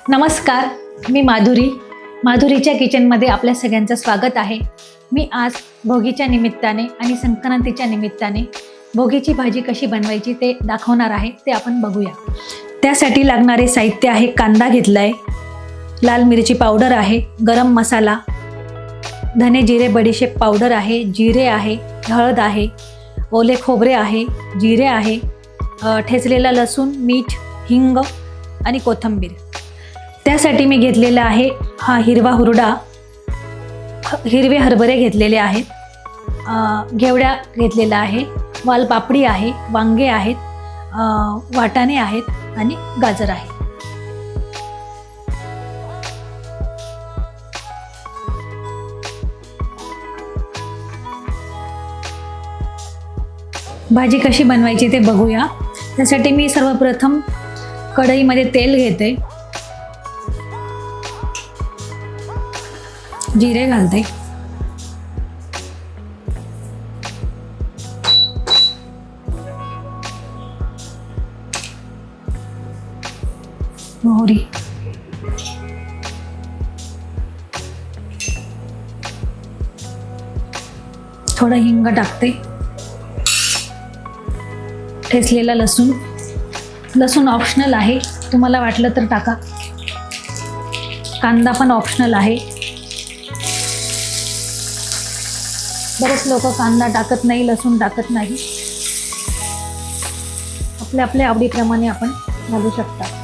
नमस्कार, मी माधुरीच्या किचनमध्ये आपल्या सगळ्यांचं स्वागत आहे. मी आज भोगीच्या निमित्ताने आणि संक्रांतीच्या निमित्ताने भोगीची भाजी कशी बनवायची ते दाखवणार आहे. ते आपण बघूया. त्यासाठी लागणारे साहित्य आहे: कांदा घेतला आहे, लाल मिरची पावडर आहे, गरम मसाला, धने जिरे बडीशेप पावडर आहे, जिरे आहे, हळद आहे, ओले खोबरे आहे, जिरे आहे, ठेचलेला लसूण, मीठ, हिंग आणि कोथिंबीर. त्यासाठी मी घेतलेला आहे हा हिरवा हुरडा, हिरवे हरभरे घेतलेले आहेत, घेवड्या घेतलेला आहे, वालपापडी आहे, वांगे आहेत, वाटाणे आहेत आणि गाजर आहे. भाजी कशी बनवायची ते बघूया. त्यासाठी मी सर्वप्रथम कढईमध्ये तेल घेते, जिरे घालते, मोहरी, थोडं हिंग टाकते, ठेचलेला लसूण ऑप्शनल आहे, तुम्हाला वाटलं तर टाका. कांदा पण ऑप्शनल आहे. बरेच लोक कांदा टाकत नाही, लसूण टाकत नाही. आपल्या आवडीप्रमाणे आपण घालू शकता.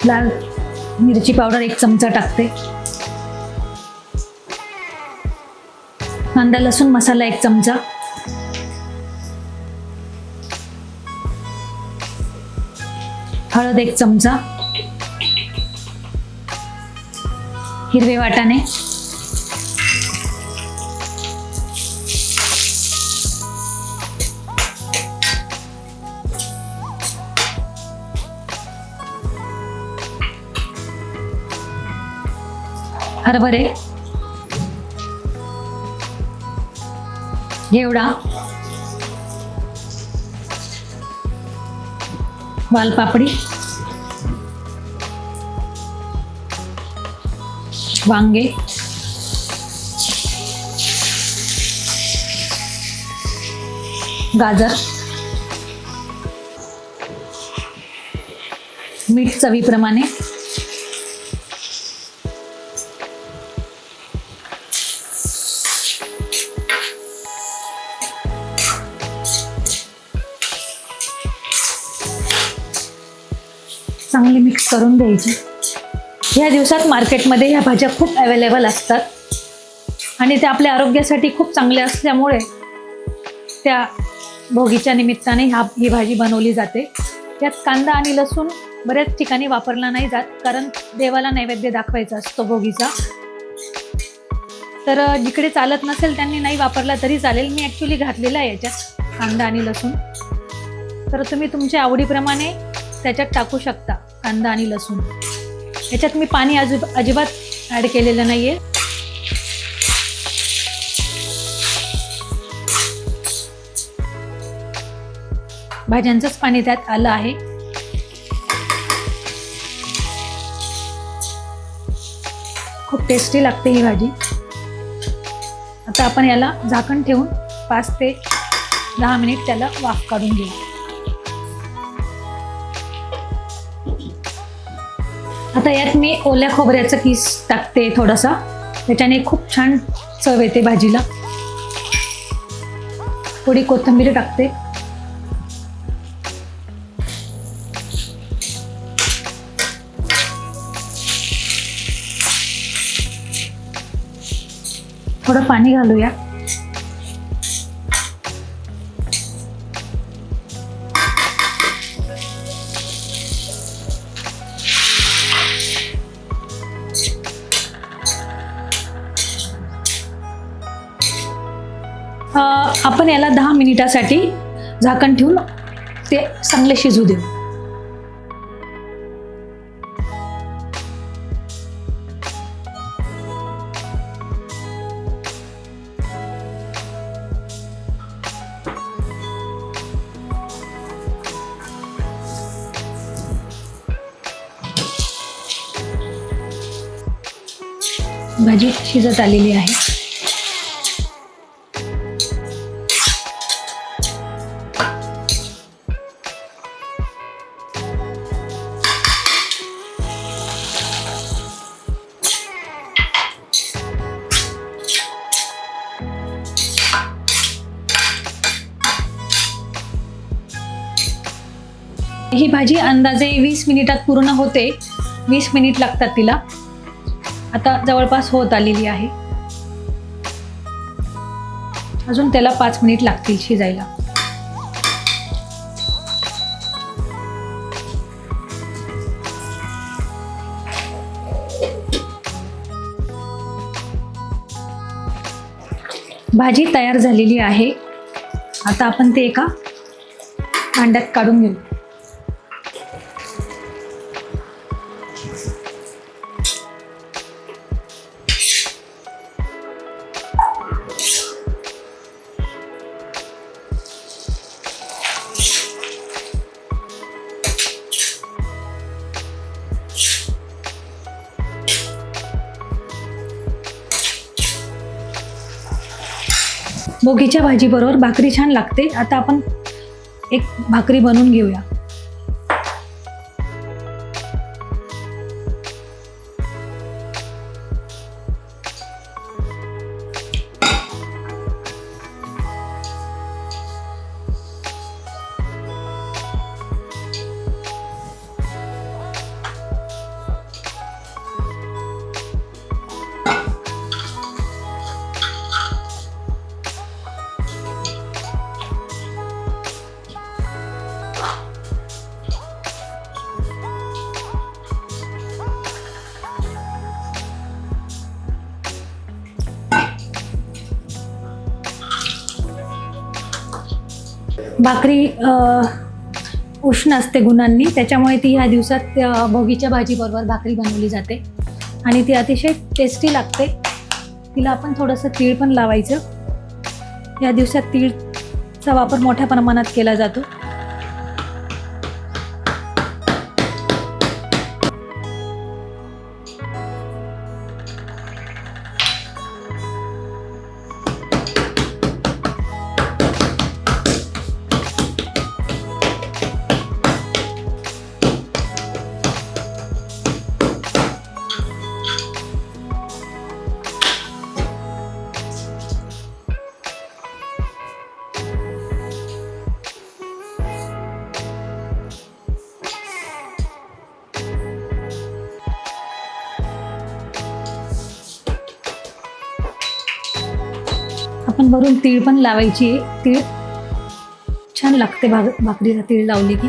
लाल मिरची पावडर 1 चमचा टाकते. कांदा लसूण मसाला 1 चमचा, हळद 1 चमचा, हिरवे वाटाणे, हरभरे, घेवडा, वालपापडी, वांगे, गाजर, मीठ चवीप्रमाणे, चांगली मिक्स करून द्यायची. ह्या दिवसात मार्केटमध्ये ह्या भाज्या खूप अवेलेबल असतात आणि त्या आपल्या आरोग्यासाठी खूप चांगल्या असल्यामुळे त्या भोगीच्या निमित्ताने ही भाजी बनवली जाते. यात कांदा आणि लसूण बऱ्याच ठिकाणी वापरला नाही जात, कारण देवाला नैवेद्य दाखवायचा असतो भोगीचा. तर जिकडे चालत नसेल त्यांनी नाही वापरला तरी चालेल. मी ॲक्च्युली घातलेला आहे याच्यात कांदा आणि लसूण. तर तुम्ही तुमच्या आवडीप्रमाणे त्याच्यात टाकू शकता कांदा आणि लसूण. याच्यात मी पाणी अजिबात ॲड केलेलं नाही आहे. भाज्यांचंच पाणी त्यात आलं आहे. खूप टेस्टी लागते ही भाजी. आता आपण याला झाकण ठेवून 5 ते 10 मिनिट त्याला वाफ काढून घेऊ. आता यात मी ओल्या खोबऱ्याचा किस टाकते थोडासा, त्याच्याने खूप छान चव येते भाजीला. थोडी कोथिंबीर टाकते, थोडं पाणी घालूया. आपण याला 10 मिनिटासाठी झाकण ठेवून ते चांगले शिजू देऊ. भाजी शिजत आलेली आहे. ही भाजी अंदाजे 20 मिनिटात पूर्ण होते. 20 मिनिट लागतात तिला. आता जवळपास होत आलेली आहे. अजून त्याला 5 मिनिट लागतील शिजायला. भाजी तयार झालेली आहे. आता आपण ते एका भांड्यात काढून घेऊ. भोगीच्या भाजीबरोबर भाकरी छान लागते. आता आपण एक भाकरी बनवून घेऊया. भाकरी उष्ण असते गुणांनी, त्याच्यामुळे ती ह्या दिवसात भोगीच्या भाजीबरोबर भाकरी बनवली जाते आणि ती अतिशय टेस्टी लागते. तिला आपण थोडंसं तीळ पण लावायचं. या दिवसात तीळचा वापर मोठ्या प्रमाणात केला जातो. आपण वरून तीळ पण लावायची. तीळ छान लागते भाकरीला तीळ लावली की.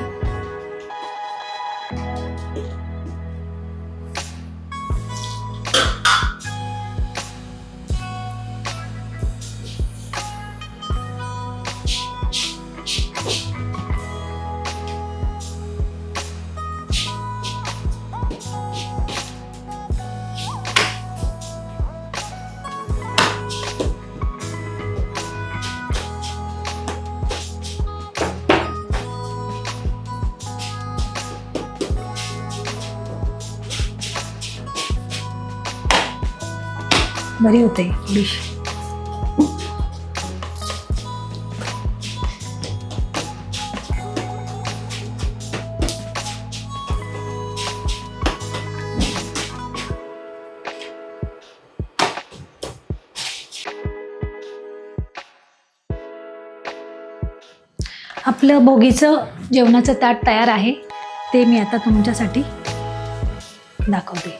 बरी होते डिश. आपलं भोगीचं जेवणाचं ताट तयार आहे. ते मी आता तुमच्यासाठी दाखवते.